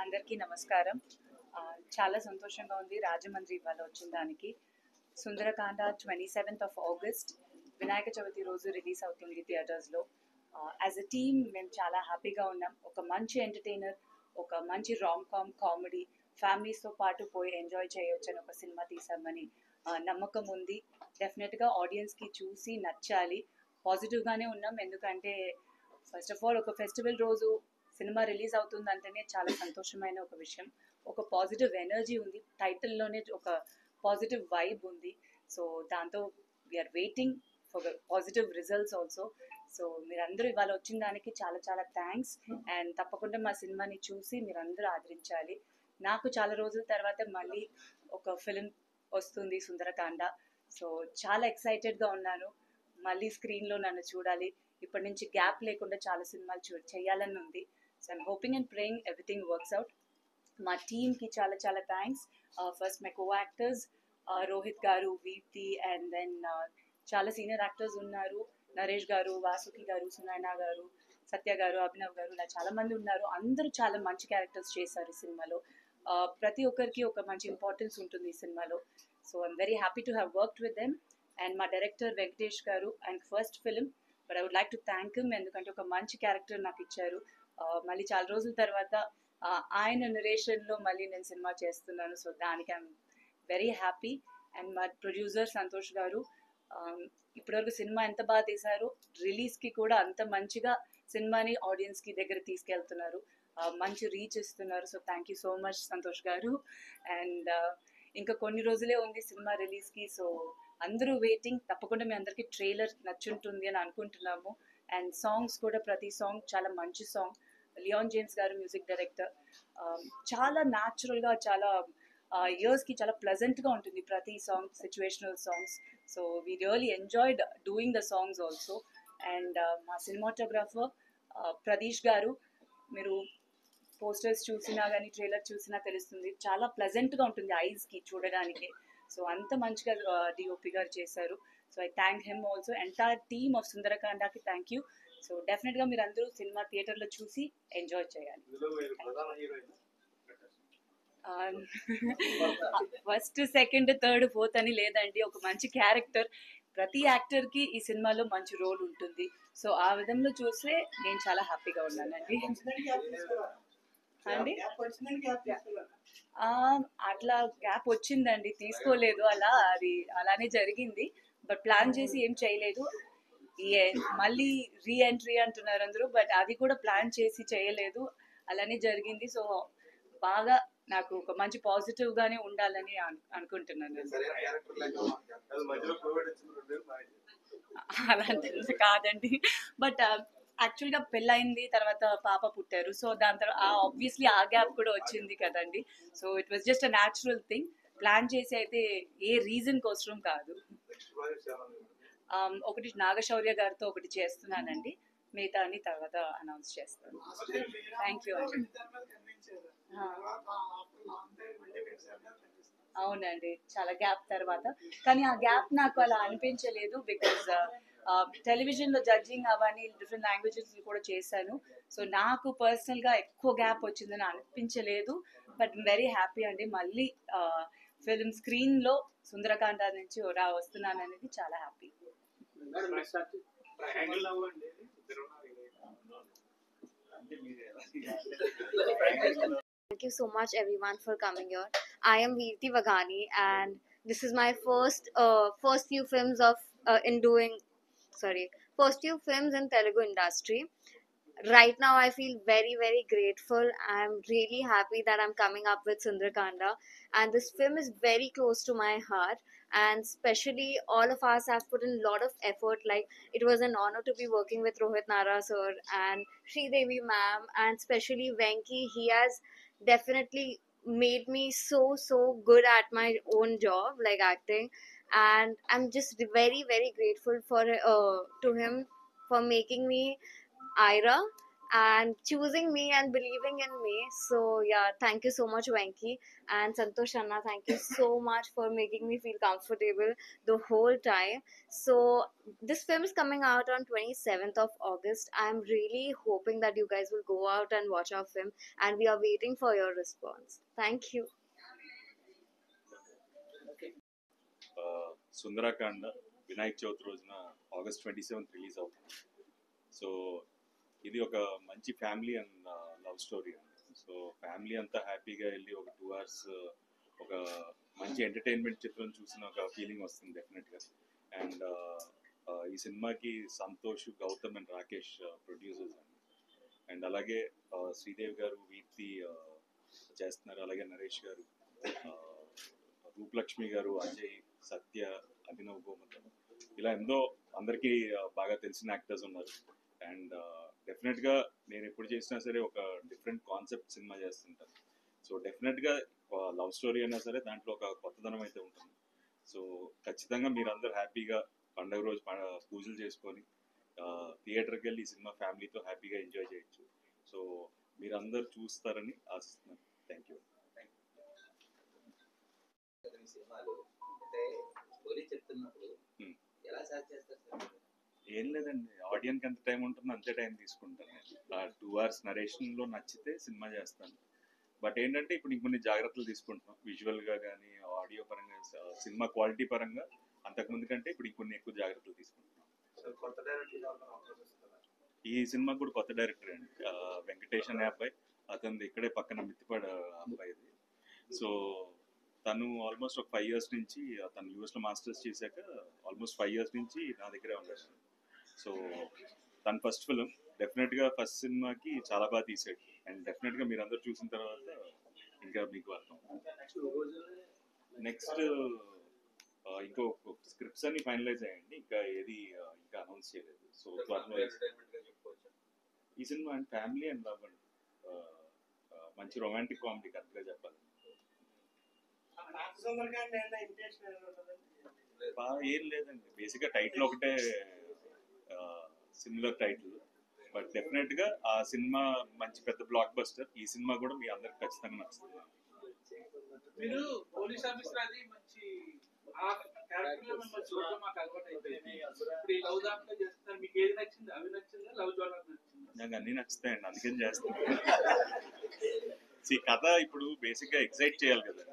అందరికీ నమస్కారం. చాలా సంతోషంగా ఉంది రాజమండ్రి ఇవాళ వచ్చిన దానికి. Sundarakanda 27th of August Vinayaka Chavithi రోజు రిలీజ్ అవుతుంది థియేటర్స్లో. యాజ్ అ టీమ్ మేము చాలా హ్యాపీగా ఉన్నాం. ఒక మంచి ఎంటర్టైనర్, ఒక మంచి కామ్ కామెడీ, ఫ్యామిలీస్తో పాటు పోయి ఎంజాయ్ చేయొచ్చని ఒక సినిమా తీసామని నమ్మకం ఉంది. డెఫినెట్గా ఆడియన్స్కి చూసి నచ్చాలి. పాజిటివ్గానే ఉన్నాం, ఎందుకంటే ఫస్ట్ ఆఫ్ ఆల్ ఒక ఫెస్టివల్ రోజు సినిమా రిలీజ్ అవుతుందంటేనే చాలా సంతోషమైన ఒక విషయం. ఒక పాజిటివ్ ఎనర్జీ ఉంది, టైటిల్లోనే ఒక పాజిటివ్ వైబ్ ఉంది. సో దాంతో we are waiting for positive results also. So మీరందరూ ఇవాళ వచ్చిన దానికి చాలా చాలా థ్యాంక్స్. అండ్ తప్పకుండా మా సినిమాని చూసి మీరందరూ ఆదరించాలి. నాకు చాలా రోజుల తర్వాత మళ్ళీ ఒక ఫిలిం వస్తుంది, సుందరకాండ. సో చాలా ఎక్సైటెడ్గా ఉన్నాను. మళ్ళీ స్క్రీన్లో నన్ను చూడాలి. ఇప్పటి నుంచి గ్యాప్ లేకుండా చాలా సినిమాలు చేయాలని ఉంది. So I'm hoping and praying everything works out. మా టీమ్కి చాలా చాలా thanks. First my co actors Rohit గారు, వీప్తి, అండ్ దెన్ చాలా సీనియర్ యాక్టర్స్ ఉన్నారు. నరేష్ గారు, వాసుకి గారు, సునైనా గారు, సత్య గారు, అభినవ్ గారు, ఇలా చాలామంది ఉన్నారు. అందరూ చాలా మంచి క్యారెక్టర్స్ చేశారు ఈ సినిమాలో. ప్రతి ఒక్కరికి ఒక మంచి ఇంపార్టెన్స్ ఉంటుంది ఈ సినిమాలో. So I'm very happy to have worked with them. And మా డైరెక్టర్ వెంకటేష్ గారు, and first film, but I would like to thank him, ఎందుకంటే ఒక మంచి క్యారెక్టర్ నాకు ఇచ్చారు. మళ్ళీ చాలా రోజుల తర్వాత ఆయన నరేషన్లో మళ్ళీ నేను సినిమా చేస్తున్నాను. సో దానికి ఐఎమ్ వెరీ హ్యాపీ. అండ్ మా ప్రొడ్యూసర్ సంతోష్ గారు ఇప్పటివరకు సినిమా ఎంత బాగా తీశారు, రిలీజ్కి కూడా అంత మంచిగా సినిమాని ఆడియన్స్కి దగ్గర తీసుకెళ్తున్నారు, మంచి రీచ్ ఇస్తున్నారు. So thank you so much Santosh గారు. అండ్ ఇంకా కొన్ని రోజులే ఉంది సినిమా రిలీజ్కి. సో అందరూ వెయిటింగ్. తప్పకుండా మీ అందరికీ ట్రైలర్ నచ్చుంటుంది అని అనుకుంటున్నాము. అండ్ సాంగ్స్ కూడా ప్రతి సాంగ్ చాలా మంచి సాంగ్. లియాన్ జేమ్స్ గారు మ్యూజిక్ డైరెక్టర్. చాలా న్యాచురల్గా, చాలా ఇయర్స్కి చాలా ప్లెజెంట్గా ఉంటుంది ప్రతి song, situational songs. So we really enjoyed doing the songs also. And మా సినిమాటోగ్రాఫర్ ప్రదీష్ గారు, మీరు పోస్టర్స్ చూసినా కానీ ట్రైలర్ చూసినా తెలుస్తుంది, చాలా ప్లెజెంట్గా ఉంటుంది ఐస్కి చూడడానికి. సో అంత మంచిగా డిఓపి గారు చేశారు. So I thank him also. Entire team of సుందరకాండకి థ్యాంక్ యూ. సో డెఫినెట్గా మీరు అందరూ సినిమా థియేటర్లో చూసి ఎంజాయ్ చేయాలి. ఫస్ట్, సెకండ్, థర్డ్, ఫోర్త్ అని లేదండి. ఒక మంచి క్యారెక్టర్, ప్రతి యాక్టర్కి ఈ సినిమాలో మంచి రోల్ ఉంటుంది. సో ఆ విధంలో చూస్తే నేను చాలా హ్యాపీగా ఉన్నానండి. అండి అట్లా గ్యాప్ వచ్చిందండి, తీసుకోలేదు. అది అలానే జరిగింది. బట్ ప్లాన్ చేసి ఏం చేయలేదు. మళ్ళీ రీ ఎంట్రీ అంటున్నారు అందరూ, బట్ అది కూడా ప్లాన్ చేసి చేయలేదు, అలానే జరిగింది. సో బాగా నాకు ఒక మంచి పాజిటివ్ గానే ఉండాలని అనుకుంటున్నాను. అలాంటిది కాదండి, బట్ యాక్చువల్గా పెళ్ళయింది, తర్వాత పాప పుట్టారు. సో దాని తర్వాత ఆబ్వియస్లీ ఆ గ్యాప్ కూడా వచ్చింది కదండి. So it was just a natural thing. Plan చేసి అయితే ఏ రీజన్ కోసం కాదు. ఒకటి నాగశౌర్య గారితో ఒకటి చేస్తున్నానండి, మిగతా అని తర్వాత అనౌన్స్ చేస్తాను. థ్యాంక్ యూ అండి. అవునండి, చాలా గ్యాప్ తర్వాత. కానీ ఆ గ్యాప్ నాకు అలా అనిపించలేదు, బికాజ్ టెలివిజన్లో జడ్జింగ్ అవన్నీ డిఫరెంట్ లాంగ్వేజెస్ కూడా చేశాను. సో నాకు పర్సనల్గా ఎక్కువ గ్యాప్ వచ్చిందని అనిపించలేదు. బట్ వెరీ హ్యాపీ అండి, మళ్ళీ ఫిల్మ్ స్క్రీన్లో సుందరకాండ నుంచి వస్తున్నాను అనేది చాలా happy. Thank you so much everyone for coming here. I am Veerti Vaghani and this is my first few films in Telugu industry. Right now I feel very very grateful. I'm really happy that I'm coming up with Sundarakanda, and this film is very close to my heart. and especially all of us have put in a lot of effort. Like, it was an honor to be working with Rohit Nara sir and Sri Devi ma'am, and especially Venki. He has definitely made me so good at my own job, like acting, and I'm just very very grateful for to him for making me Ira and choosing me and believing in me. So yeah, thank you so much, Venki, and Santosh Anna. Thank you so much for making me feel comfortable the whole time. So this film is coming out on 27th of August. I'm really hoping that you guys will go out and watch our film, and we are waiting for your response. Thank you. Sundarakanda Vinayaka Chavithi రోజున August 27th release అవుతుంది. So ఇది ఒక మంచి family and love story అండి. So family అంతా హ్యాపీగా వెళ్ళి ఒక 2 hours ఒక మంచి ఎంటర్టైన్మెంట్ చిత్రం చూసిన ఒక ఫీలింగ్ వస్తుంది డెఫినెట్గా. అండ్ ఈ సినిమాకి సంతోష్, గౌతమ్ అండ్ రాకేష్ ప్రొడ్యూసర్స్ అండి. అండ్ అలాగే శ్రీదేవి గారు, వీర్తి చేస్తున్నారు. అలాగే నరేష్ గారు, రూపలక్ష్మి గారు, అజయ్, సత్య, అభినవ్ గోమతం, ఇలా ఎంతో అందరికీ బాగా తెలిసిన యాక్టర్స్ ఉన్నారు. అండ్ డెఫినెట్గా నేను ఎప్పుడు చేసినా సరే ఒక డిఫరెంట్ కాన్సెప్ట్ సినిమా చేస్తుంటాను. సో డెఫినెట్గా లవ్ స్టోరీ అయినా సరే దాంట్లో ఒక కొత్తదనం అయితే ఉంటుంది. సో ఖచ్చితంగా మీరందరూ హ్యాపీగా పండుగ రోజు పూజలు చేసుకొని థియేటర్కి వెళ్ళి ఈ సినిమా ఫ్యామిలీతో హ్యాపీగా ఎంజాయ్ చేయొచ్చు. సో మీరందరూ చూస్తారని ఆశిస్తున్నాను. Thank you. ఏం లేదండి, ఆడియన్కి ఎంత టైం ఉంటుందో అంతే టైం తీసుకుంటాను. 2 hours నరేషన్లో నచ్చితే సినిమా చేస్తాను. బట్ ఏంటంటే ఇప్పుడు ఇంకొన్ని జాగ్రత్తలు తీసుకుంటున్నాం, విజువల్గా కానీ ఆడియో పరంగా, సినిమా క్వాలిటీ పరంగా అంతకుముందు కంటే ఇప్పుడు ఇంకొన్ని ఎక్కువ జాగ్రత్తలు తీసుకుంటున్నాం. ఈ సినిమా కూడా కొత్త డైరెక్టర్ అండి, వెంకటేష్ అనే అబ్బాయి. అతనిది ఇక్కడే పక్కన మిత్తిపాడ అబ్బాయిది. సో తను ఆల్మోస్ట్ ఒక 5 years నుంచి, తను యూఎస్లో మాస్టర్స్ చేశాక ఆల్మోస్ట్ 5 years నుంచి నా దగ్గరే ఉన్నాడు. సో తన ఫస్ట్ ఫిలిం, డెఫినెట్గా ఫస్ట్ సినిమాకి చాలా బాగా తీసాడు. అండ్ డెఫినెట్గా మీరు అందరూ చూసిన తర్వాత ఇంకా మీకు అర్థం. నెక్స్ట్ ఇంకో స్క్రిప్ట్స్ అన్ని ఫైనలైజ్ అయ్యండి, ఇంకా ఏది ఇంకా అనౌన్స్ చేయలేదు. సో ఈ cinema and family and love and మంచి రొమాంటిక్ కామెడీ, కరెక్ట్గా చెప్పాలి. ఏం లేదండి, బేసిక్గా టైటిల్ ఒకటే సిమిలర్ టైటిల్. బట్ డెఫినెట్గా ఆ సినిమా మంచి పెద్ద బ్లాక్ బస్టర్. ఈ సినిమా కూడా మీ అందరికి ఖచ్చితంగా నచ్చుతుంది. మీరు పోలీస్ ఆఫీసర్ అది మంచి ఆ క్యారెక్టర్ లో మిమ్మల్ని చూడడం మాకు అలవాటు అయిపోయింది. ఇప్పుడు ఈ లవ్ దాంట్లో చేస్తున్నారు, మీకు ఏది నచ్చింది? అవి నచ్చిందా, లవ్ జోనర్ నచ్చిందా? నాకు అన్నీ నచ్చుతాయండి, అందుకని చేస్తాను. ఈ కథ ఇప్పుడు బేసిక్గా ఎగ్జైట్ చేయాలి కదా,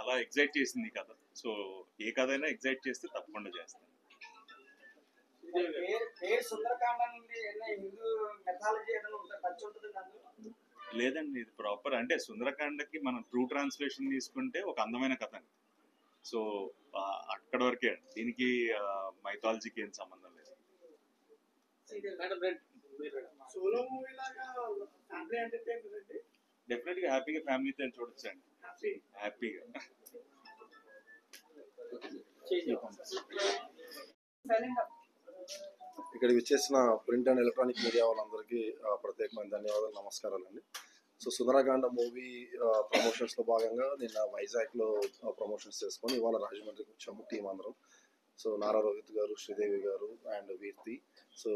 అలా ఎగ్జైట్ చేసింది ఈ కథ. సో ఏ కథ అయినా ఎగ్జైట్ చేస్తే తప్పకుండా చేస్తాను. లేదండి, ఇది ప్రాపర్ అంటే సుందరకాండకి మనం ట్రూ ట్రాన్స్లేషన్ తీసుకుంటే ఒక అందమైన కథ. సో అక్కడ వరకే, దీనికి మైథాలజీకి ఏం సంబంధం లేదు. డెఫినెట్గా హ్యాపీగా ఫ్యామిలీతో చూడొచ్చండి, హ్యాపీగా. ఇక్కడ విచ్చేసిన ప్రింట్ అండ్ ఎలక్ట్రానిక్ మీడియా వాళ్ళందరికీ ప్రత్యేకమైన ధన్యవాదాలు, నమస్కారాలండి. సో సుందరకాండ మూవీ ప్రమోషన్స్లో భాగంగా నిన్న వైజాగ్లో ప్రమోషన్స్ చేసుకొని ఇవాళ రాజమండ్రికి వచ్చాము టీం అందరం. సో నారా రోహిత్ గారు, శ్రీదేవి గారు అండ్ వీర్తి. సో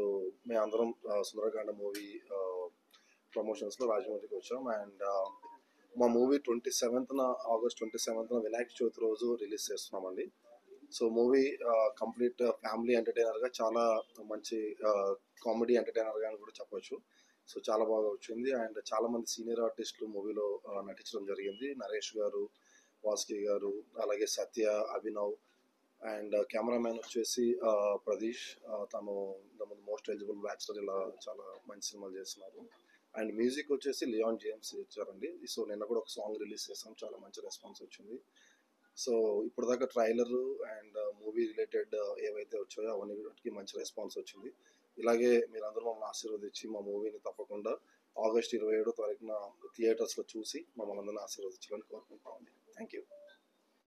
మేము అందరం సుందరకాండ మూవీ ప్రమోషన్స్లో రాజమండ్రికి వచ్చాం. అండ్ మా movie August 27th Vinayaka Chavithi రోజు రిలీజ్ చేస్తున్నామండి. సో మూవీ కంప్లీట్ ఫ్యామిలీ ఎంటర్టైనర్గా, చాలా మంచి కామెడీ ఎంటర్టైనర్గా అని కూడా చెప్పొచ్చు. సో చాలా బాగా వచ్చింది. అండ్ చాలామంది సీనియర్ ఆర్టిస్టులు మూవీలో నటించడం జరిగింది. నరేష్ గారు, వాసుకి గారు, అలాగే సత్య, అభినవ్. అండ్ కెమెరామ్యాన్ వచ్చేసి ప్రదీష్, తను మోస్ట్ ఎలిజిబుల్ బ్యాచులర్, ఇలా చాలా మంచి సినిమాలు చేస్తున్నారు. అండ్ మ్యూజిక్ వచ్చేసి లియాన్ జేమ్స్ ఇచ్చారండి. సో నిన్న కూడా ఒక సాంగ్ రిలీజ్ చేసాం, చాలా మంచి రెస్పాన్స్ వచ్చింది. సో ఇప్పుడు దాకా ట్రైలర్ అండ్ మూవీ రిలేటెడ్ ఏవైతే వచ్చాయో అవన్నీ మంచి రెస్పాన్స్ వచ్చింది. ఇలాగే మీరందరూ మమ్మల్ని ఆశీర్వదించి మా మూవీని తప్పకుండా August 27th థియేటర్స్లో చూసి మమ్మల్ని అందరినీ ఆశీర్వదించాలని కోరుకుంటామండి. Thank you.